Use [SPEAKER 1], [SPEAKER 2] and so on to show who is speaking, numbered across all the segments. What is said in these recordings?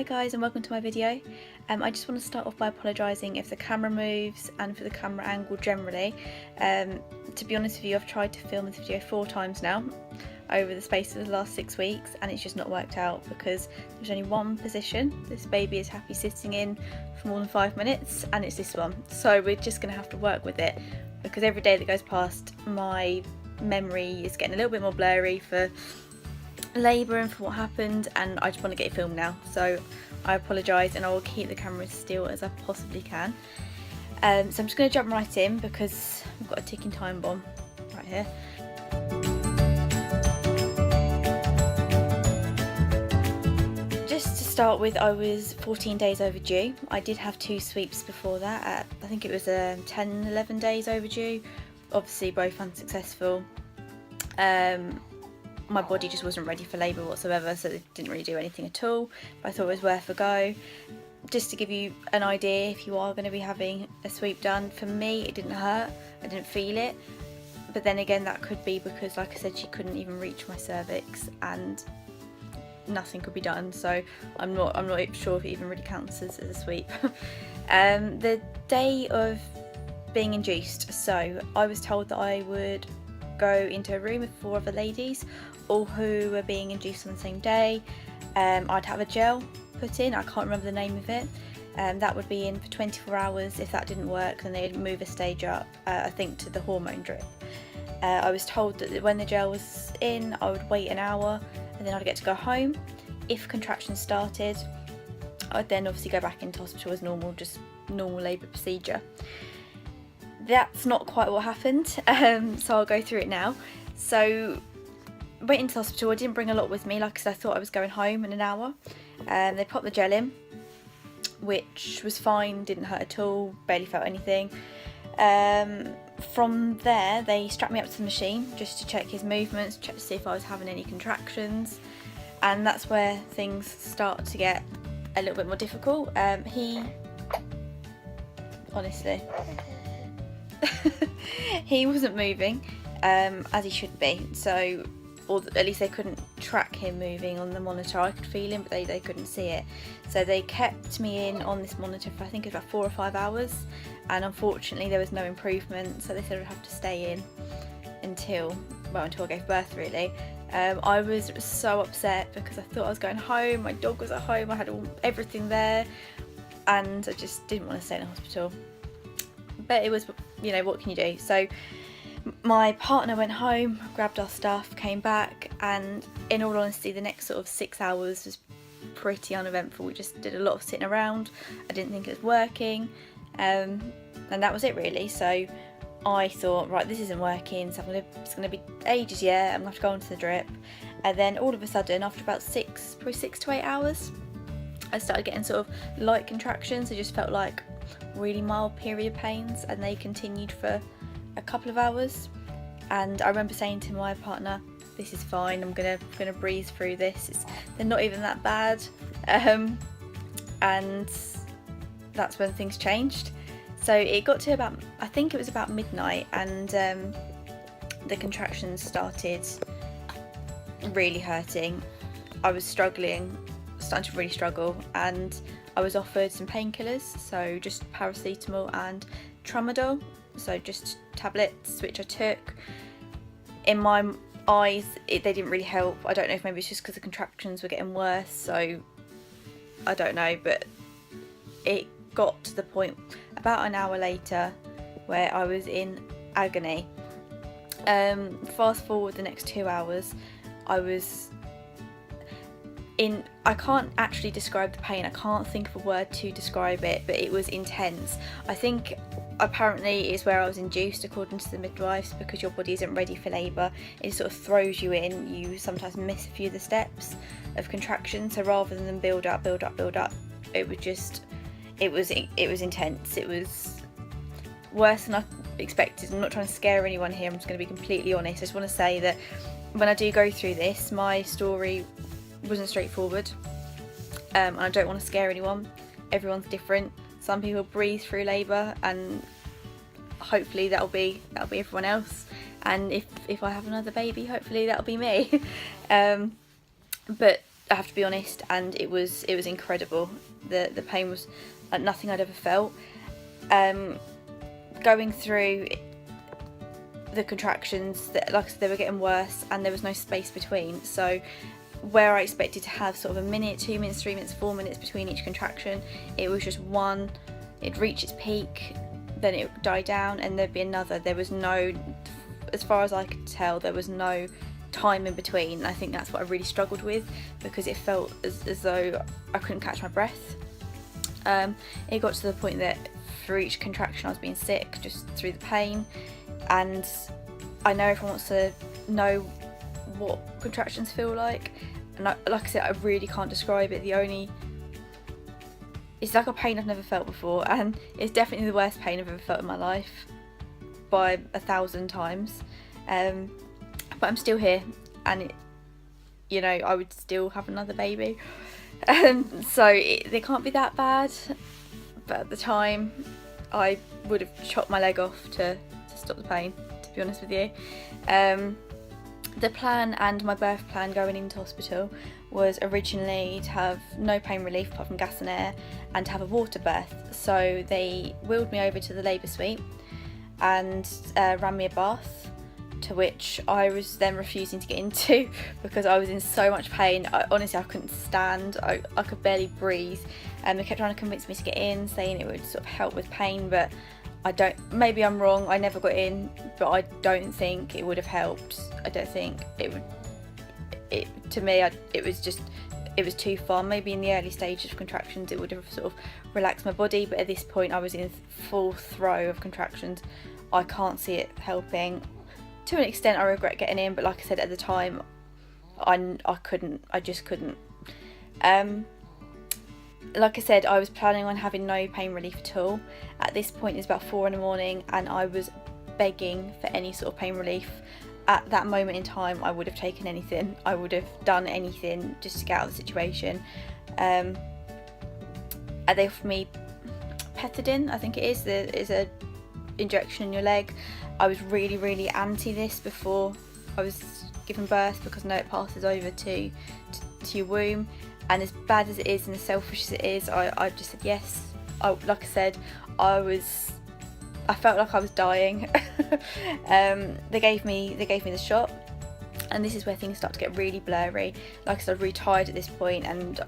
[SPEAKER 1] Hi guys and welcome to my video. I just want to start off by apologising if the camera moves and for the camera angle generally. To be honest with you, I've tried to film this video 4 times now over the space of the last 6 weeks and it's just not worked out because there's only one position this baby is happy sitting in for more than 5 minutes, and it's this one. So we're just going to have to work with it because every day that goes past my memory is getting a little bit more blurry for labour and for what happened, and I just want to get it filmed now, so I apologise and I will keep the camera as still as I possibly can. So I'm just going to jump right in because I've got a ticking time bomb right here. Just to start with, I was 14 days overdue. I did have 2 sweeps before that. I think it was 10-11 days overdue, obviously both unsuccessful. My body just wasn't ready for labour whatsoever, so it didn't really do anything at all, but I thought it was worth a go. Just to give you an idea, if you are going to be having a sweep done, for me it didn't hurt, I didn't feel it, but then again that could be because, like I said, she couldn't even reach my cervix and nothing could be done, so I'm not sure if it even really counts as a sweep. The day of being induced, so I was told that I would go into a room with 4 other ladies, all who were being induced on the same day. I'd have a gel put in, I can't remember the name of it, that would be in for 24 hours. If that didn't work, then they'd move a stage up, I think to the hormone drip. I was told that when the gel was in, I would wait an hour and then I'd get to go home. If contractions started, I'd then obviously go back into hospital as normal, just normal labour procedure. That's not quite what happened, so I'll go through it now. So went into hospital. I didn't bring a lot with me, like I said, I thought I was going home in an hour. They popped the gel in, which was fine, didn't hurt at all, barely felt anything. From there they strapped me up to the machine just to check his movements, check to see if I was having any contractions, and that's where things start to get a little bit more difficult. He honestly he wasn't moving as he should be, so, or at least they couldn't track him moving on the monitor. I could feel him, but they couldn't see it. So they kept me in on this monitor for I think it was about 4 or 5 hours, and unfortunately there was no improvement, so they said I'd have to stay in until I gave birth, really. I was so upset because I thought I was going home, my dog was at home, I had everything there, and I just didn't want to stay in the hospital. But it was, you know, what can you do? So my partner went home, grabbed our stuff, came back, and in all honesty the next sort of 6 hours was pretty uneventful. We just did a lot of sitting around. I didn't think it was working, and that was it really. So I thought, right, this isn't working, so it's going to be ages yet, I'm going to have to go onto the drip. And then all of a sudden, after about 6 to 8 hours, I started getting sort of light contractions. I just felt like really mild period pains, and they continued for a couple of hours. And I remember saying to my partner, this is fine, I'm gonna breeze through this, they're not even that bad. And that's when things changed. So it got to about, I think it was about midnight, and the contractions started really hurting. I was starting to really struggle, and I was offered some painkillers, so just paracetamol and tramadol, so just tablets, which I took. In my eyes, they didn't really help. I don't know if maybe it's just because the contractions were getting worse, so I don't know, but it got to the point about an hour later where I was in agony. Fast forward the next 2 hours, I can't actually describe the pain, I can't think of a word to describe it, but it was intense. I think apparently it's where I was induced, according to the midwives, because your body isn't ready for labour. It sort of throws you in, you sometimes miss a few of the steps of contraction, so rather than build up, it was intense. It was worse than I expected. I'm not trying to scare anyone here, I'm just going to be completely honest. I just want to say that when I do go through this, my story wasn't straightforward, and I don't want to scare anyone. Everyone's different. Some people breathe through labour, and hopefully that'll be everyone else, and if I have another baby, hopefully that'll be me. But I have to be honest, and it was incredible. The pain was like nothing I'd ever felt. Going through the contractions, that, like I said, they were getting worse, and there was no space between. So where I expected to have sort of a minute, 2 minutes, 3 minutes, 4 minutes between each contraction, it was just one. It'd reach its peak, then it would die down, and there'd be another. There was no, as far as I could tell, there was no time in between. And I think that's what I really struggled with, because it felt as though I couldn't catch my breath. It got to the point that for each contraction I was being sick just through the pain, and I know everyone wants to know what contractions feel like, and like I said, I really can't describe it. It's like a pain I've never felt before, and it's definitely the worst pain I've ever felt in my life by 1,000 times. But I'm still here, and I would still have another baby. So they can't be that bad, but at the time I would have chopped my leg off to stop the pain, to be honest with you. The plan and my birth plan going into hospital was originally to have no pain relief apart from gas and air, and to have a water birth. So they wheeled me over to the labour suite and ran me a bath, to which I was then refusing to get into because I was in so much pain. Honestly, I couldn't stand. I could barely breathe, and they kept trying to convince me to get in, saying it would sort of help with pain, but maybe I'm wrong, I never got in, but I don't think it would have helped. I don't think it would. To me, it was too far. Maybe in the early stages of contractions it would have sort of relaxed my body, but at this point I was in full throe of contractions. I can't see it helping. To an extent I regret getting in, but like I said, at the time I just couldn't. Like I said, I was planning on having no pain relief at all. At this point it's about 4 a.m, and I was begging for any sort of pain relief. At that moment in time I would have taken anything. I would have done anything just to get out of the situation. They offered me pethidine, I think it is. There is a injection in your leg. I was really anti this before I was given birth, because I know it passes over to your womb, and as bad as it is and as selfish as it is, I just said yes. Like I said, I felt like I was dying. They gave me the shot, and this is where things start to get really blurry. Like I said, I was really tired at this point, and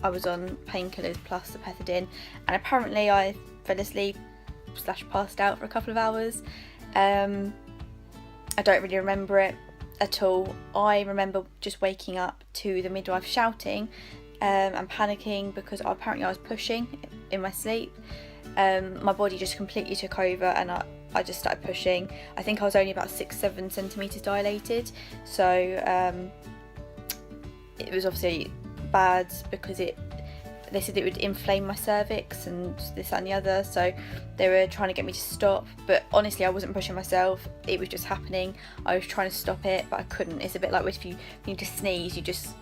[SPEAKER 1] I was on painkillers plus the pethidine, and apparently I fell asleep / passed out for a couple of hours. I don't really remember it at all. I remember just waking up to the midwife shouting and panicking, because apparently I was pushing in my sleep. My body just completely took over, and I just started pushing. I think I was only about 6-7 centimetres dilated, so it was obviously bad, because they said it would inflame my cervix and this, that and the other, so they were trying to get me to stop, but honestly I wasn't pushing myself, it was just happening. I was trying to stop it, but I couldn't. It's a bit like if you need to sneeze, it just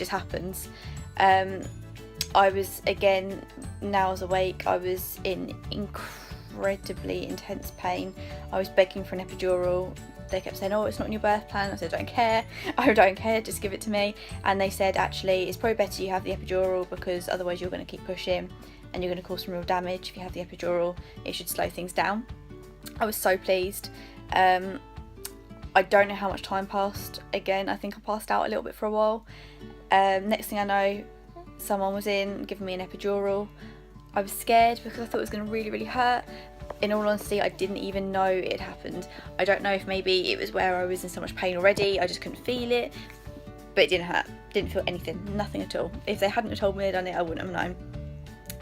[SPEAKER 1] happens. I was, again, now I was awake, I was in incredibly intense pain. I was begging for an epidural. They kept saying, oh, it's not in your birth plan. I said, I don't care, just give it to me. And they said, actually, it's probably better you have the epidural, because otherwise you're going to keep pushing and you're going to cause some real damage. If you have the epidural, it should slow things down. I was so pleased. I don't know how much time passed. Again, I think I passed out a little bit for a while. Next thing I know, someone was in giving me an epidural. I was scared because I thought it was going to really hurt. In all honesty, I didn't even know it happened. I don't know if maybe it was where I was in so much pain already, I just couldn't feel it, but it didn't hurt, didn't feel anything, nothing at all. If they hadn't have told me they'd done it, I wouldn't have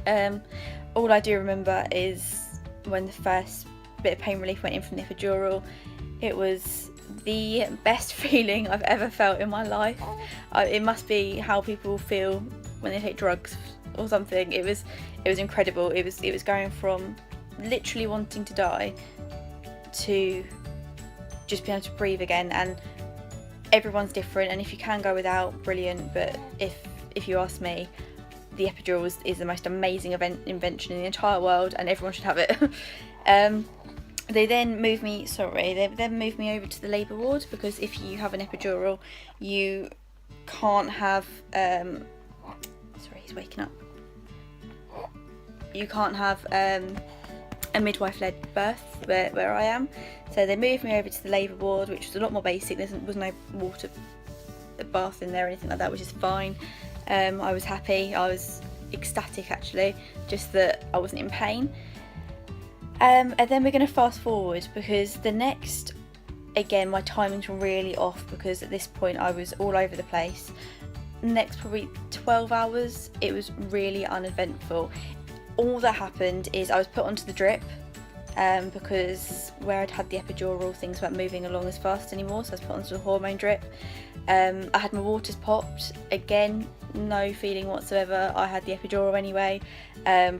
[SPEAKER 1] known. All I do remember is when the first bit of pain relief went in from the epidural. It was the best feeling I've ever felt in my life. It must be how people feel when they take drugs or something. It was incredible. It was going from literally wanting to die to just being able to breathe again, and everyone's different, and if you can go without, brilliant, but if you ask me, the epidural is the most amazing invention in the entire world, and everyone should have it. They then moved me over to the labour ward, because if you have an epidural, you can't have, sorry, he's waking up. You can't have a midwife-led birth where I am. So they moved me over to the labour ward, which was a lot more basic. There was no water bath in there or anything like that, which is fine. I was happy. I was ecstatic actually, just that I wasn't in pain. And then we're going to fast forward, because the next, again, my timings were really off, because at this point I was all over the place. Next probably 12 hours, it was really uneventful. All that happened is I was put onto the drip, because where I'd had the epidural, things weren't moving along as fast anymore, so I was put onto the hormone drip. I had my waters popped, again, no feeling whatsoever. I had the epidural anyway,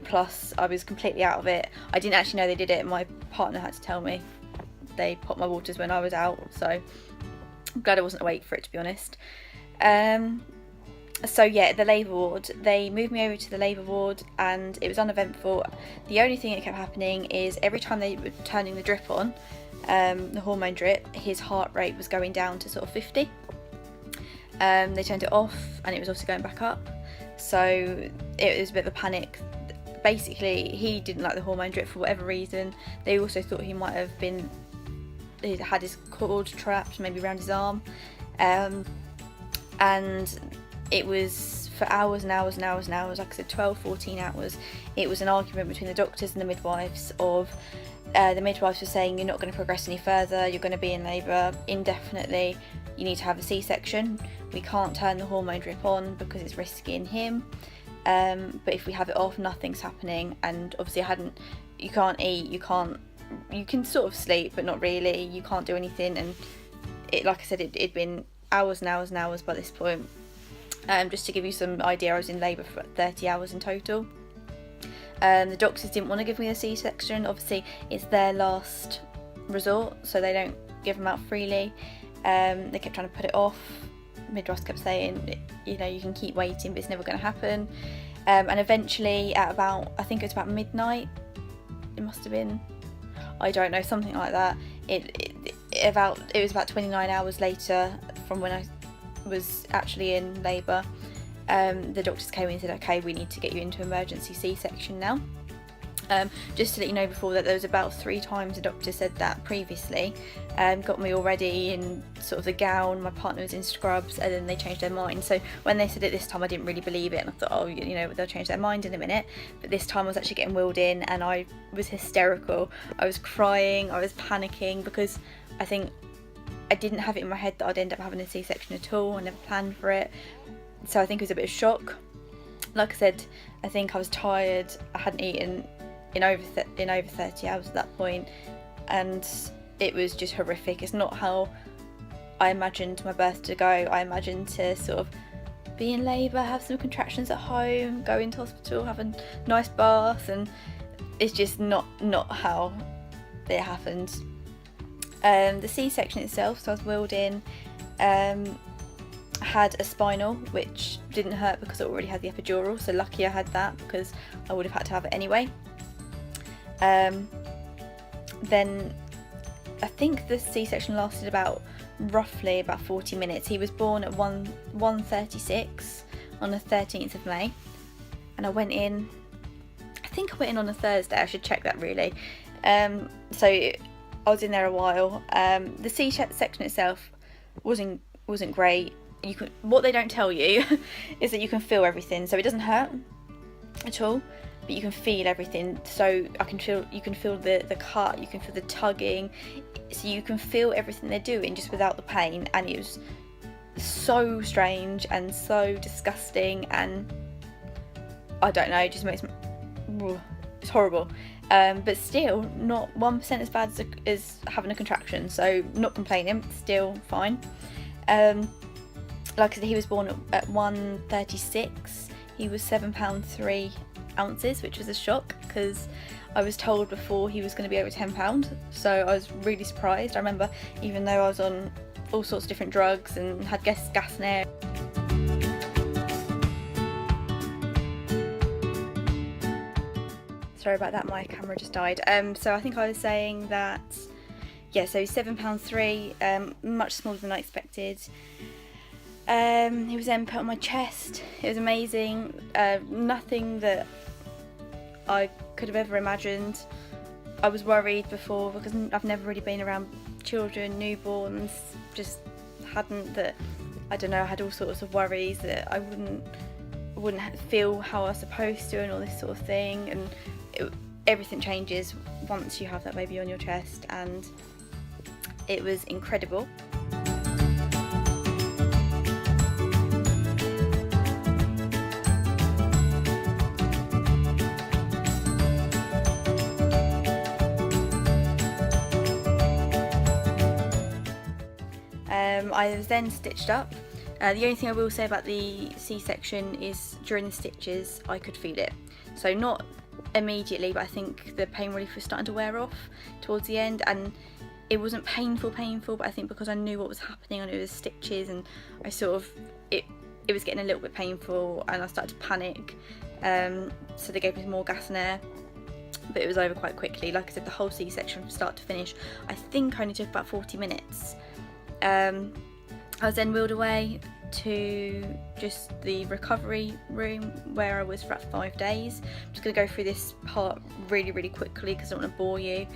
[SPEAKER 1] plus I was completely out of it. I didn't actually know they did it, my partner had to tell me. They popped my waters when I was out, so I'm glad I wasn't awake for it, to be honest. So yeah, the labour ward, they moved me over to the labour ward and it was uneventful. The only thing that kept happening is every time they were turning the drip on, the hormone drip, his heart rate was going down to sort of 50. They turned it off and it was also going back up, so it was a bit of a panic. Basically, he didn't like the hormone drip for whatever reason. They also thought he might have he'd had his cord trapped maybe around his arm, and it was for hours and hours and hours and hours, like I said, 12-14 hours. It was an argument between the doctors and the midwives of the midwives were saying, you're not going to progress any further, you're going to be in labour indefinitely, you need to have a C-section, we can't turn the hormone drip on because it's risky in him, but if we have it off, nothing's happening. And obviously you can't eat, you can sort of sleep but not really, you can't do anything, and it, like I said, it'd been hours and hours and hours by this point. Just to give you some idea, I was in labour for 30 hours in total. The doctors didn't want to give me a C-section. Obviously it's their last resort, so they don't give them out freely. They kept trying to put it off. Midwives kept saying, you know, you can keep waiting but it's never going to happen. And eventually at about, I think it was about midnight, it must have been, I don't know, something like that, it was about 29 hours later from when I was actually in labour, the doctors came in and said, okay, we need to get you into emergency C-section now. Just to let you know, before that, there was about 3 times the doctor said that previously. Got me all ready in sort of the gown, my partner was in scrubs, and then they changed their mind. So when they said it this time, I didn't really believe it, and I thought, oh, you know, they'll change their mind in a minute. But this time I was actually getting wheeled in and I was hysterical. I was crying, I was panicking, because I think I didn't have it in my head that I'd end up having a C-section at all. I never planned for it, so I think it was a bit of shock. Like I said, I think I was tired. I hadn't eaten in over 30 hours at that point, and it was just horrific. It's not how I imagined my birth to go. I imagined to sort of be in labour, have some contractions at home, go into hospital, have a nice bath, and it's just not how it happened. The C-section itself, so I was wheeled in, had a spinal, which didn't hurt because I already had the epidural, so lucky I had that, because I would have had to have it anyway. Then I think the C-section lasted roughly about 40 minutes. He was born at 1:36 on the 13th of May, and I went in, I think I went in on a Thursday, I should check that really. So I was in there a while. The C-section itself wasn't great. What they don't tell you is that you can feel everything, so it doesn't hurt at all, but you can feel everything. So you can feel the cut, you can feel the tugging, so you can feel everything they're doing just without the pain. And it was so strange and so disgusting, and I don't know, it just makes me, it's horrible. But still not 1% as bad as having a contraction, so not complaining, still fine. Like I said, he was born at 1:36. He was £7.3 which was a shock, because I was told before he was going to be over £10, so I was really surprised. I remember, even though I was on all sorts of different drugs and had gas and air. Sorry about that, my camera just died. So I think I was saying that, yeah, so £7.3, much smaller than I expected. He was then put on my chest. It was amazing. Nothing that I could have ever imagined. I was worried before because I've never really been around children, newborns, just hadn't that. I don't know, I had all sorts of worries that I wouldn't feel how I was supposed to and all this sort of thing, and everything changes once you have that baby on your chest, and it was incredible. I was then stitched up. The only thing I will say about the C-section is during the stitches I could feel it. So not immediately, but I think the pain relief was starting to wear off towards the end, and it wasn't painful, but I think because I knew what was happening, I knew it was stitches, and I sort of, it was getting a little bit painful and I started to panic. So they gave me more gas and air, but it was over quite quickly. Like I said, the whole C-section from start to finish I think only took about 40 minutes. I was then wheeled away to just the recovery room where I was for about 5 days. I'm just going to go through this part really quickly because I don't want to bore you.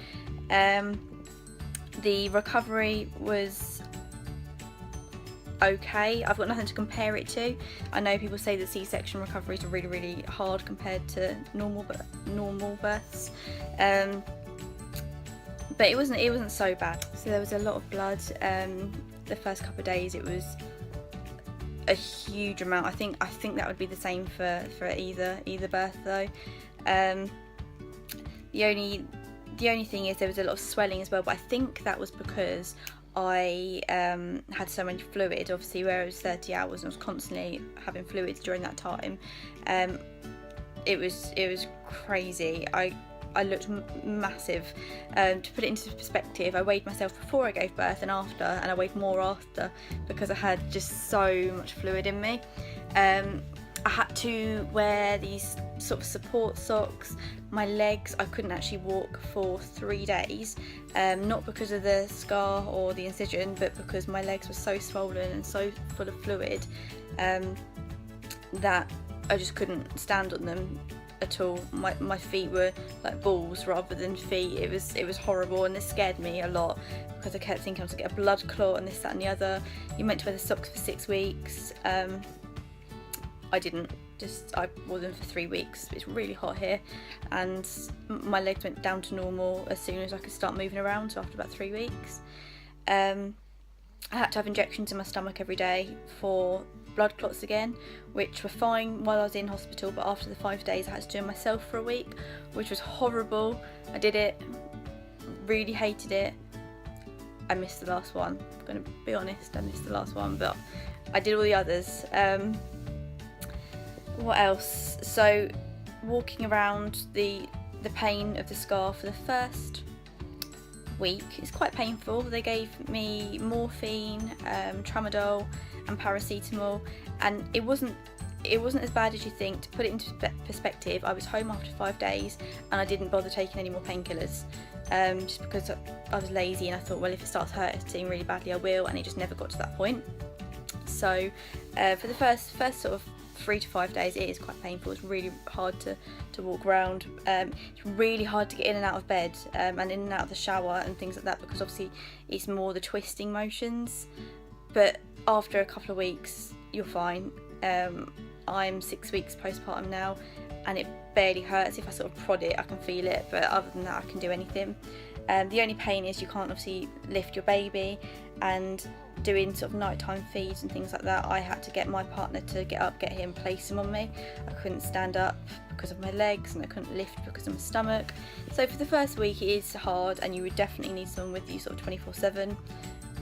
[SPEAKER 1] The recovery was okay. I've got nothing to compare it to. I know people say that C-section recoveries are really hard compared to normal births. But it wasn't so bad. So there was a lot of blood. The first couple of days it was a huge amount. I think that would be the same for either birth though. The only thing is there was a lot of swelling as well, but I think that was because I had so much fluid. Obviously, where it was 30 hours and I was constantly having fluids during that time. It was crazy. I looked massive. To put it into perspective, I weighed myself before I gave birth and after, and I weighed more after because I had just so much fluid in me. I had to wear these sort of support socks. My legs, I couldn't actually walk for 3 days, not because of the scar or the incision, but because my legs were so swollen and so full of fluid that I just couldn't stand on them at all. My feet were like balls rather than feet. It was horrible, and this scared me a lot because I kept thinking I was gonna get a blood clot and this, that and the other. You're meant to wear the socks for 6 weeks. I didn't. I wore them for 3 weeks. It's really hot here, and my legs went down to normal as soon as I could start moving around, so after about 3 weeks. I had to have injections in my stomach every day for blood clots again, which were fine while I was in hospital, but after the 5 days I had to do it myself for a week, which was horrible. I did it, really hated it. I missed the last one, I'm gonna be honest, I missed the last one, but I did all the others. What else? So walking around, the pain of the scar for the first week is quite painful. They gave me morphine, tramadol and paracetamol, and it wasn't as bad as you think. To put it into perspective, I was home after 5 days and I didn't bother taking any more painkillers, just because I was lazy and I thought, well, if it starts hurting really badly I will, and it just never got to that point. So for the first sort of 3 to 5 days it is quite painful. It's really hard to walk around. It's really hard to get in and out of bed, and in and out of the shower and things like that, because obviously it's more the twisting motions. But after a couple of weeks you're fine. I'm 6 weeks postpartum now and it barely hurts. If I sort of prod it I can feel it, but other than that I can do anything. The only pain is you can't obviously lift your baby, and doing sort of nighttime feeds and things like that, I had to get my partner to get up, get him, place him on me. I couldn't stand up because of my legs, and I couldn't lift because of my stomach. So for the first week it is hard, and you would definitely need someone with you sort of 24/7.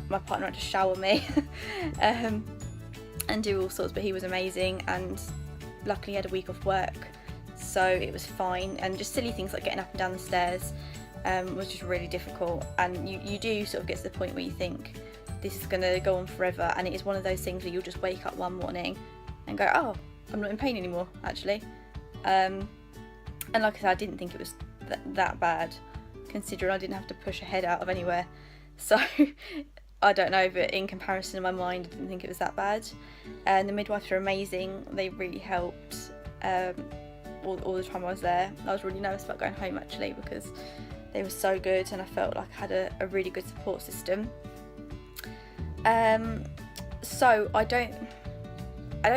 [SPEAKER 1] My partner had to shower me and do all sorts, but he was amazing, and luckily he had a week off work, so it was fine. And just silly things like getting up and down the stairs was just really difficult, and you do sort of get to the point where you think this is going to go on forever, and it is one of those things where you'll just wake up one morning and go, oh, I'm not in pain anymore actually. And like I said, I didn't think it was that bad, considering I didn't have to push a head out of anywhere. So I don't know, but in comparison in my mind, I didn't think it was that bad. And the midwives are amazing. They really helped all the time I was there. I was really nervous about going home actually, because they were so good and I felt like I had a really good support system. So I don't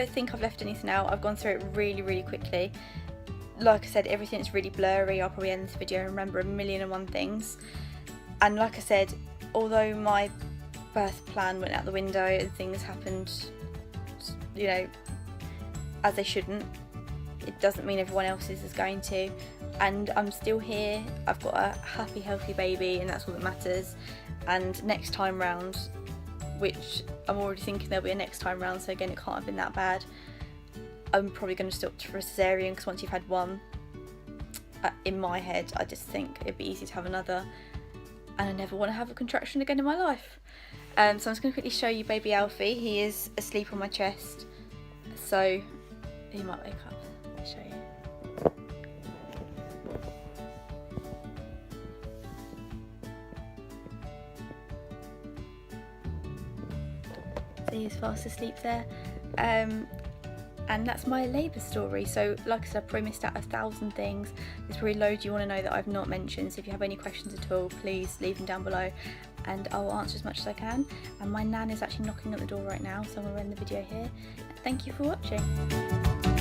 [SPEAKER 1] think I've left anything out. I've gone through it really quickly. Like I said, everything's really blurry. I'll probably end this video and remember a million and one things. And like I said, although my birth plan went out the window and things happened, you know, as they shouldn't, it doesn't mean everyone else's is going to. And I'm still here. I've got a happy, healthy baby, and that's all that matters. And next time round, which I'm already thinking there'll be a next time round, so again it can't have been that bad, I'm probably going to stick to a cesarean, because once you've had one, in my head I just think it'd be easy to have another, and I never want to have a contraction again in my life. So I'm just going to quickly show you baby Alfie. He is asleep on my chest, so he might wake up. Let me show you. So he's fast asleep there. And that's my labour story. So like I said, I probably missed out 1,000 things. There's probably loads you want to know that I've not mentioned, so if you have any questions at all, please leave them down below and I'll answer as much as I can. And my nan is actually knocking at the door right now, so I'm going to end the video here. Thank you for watching.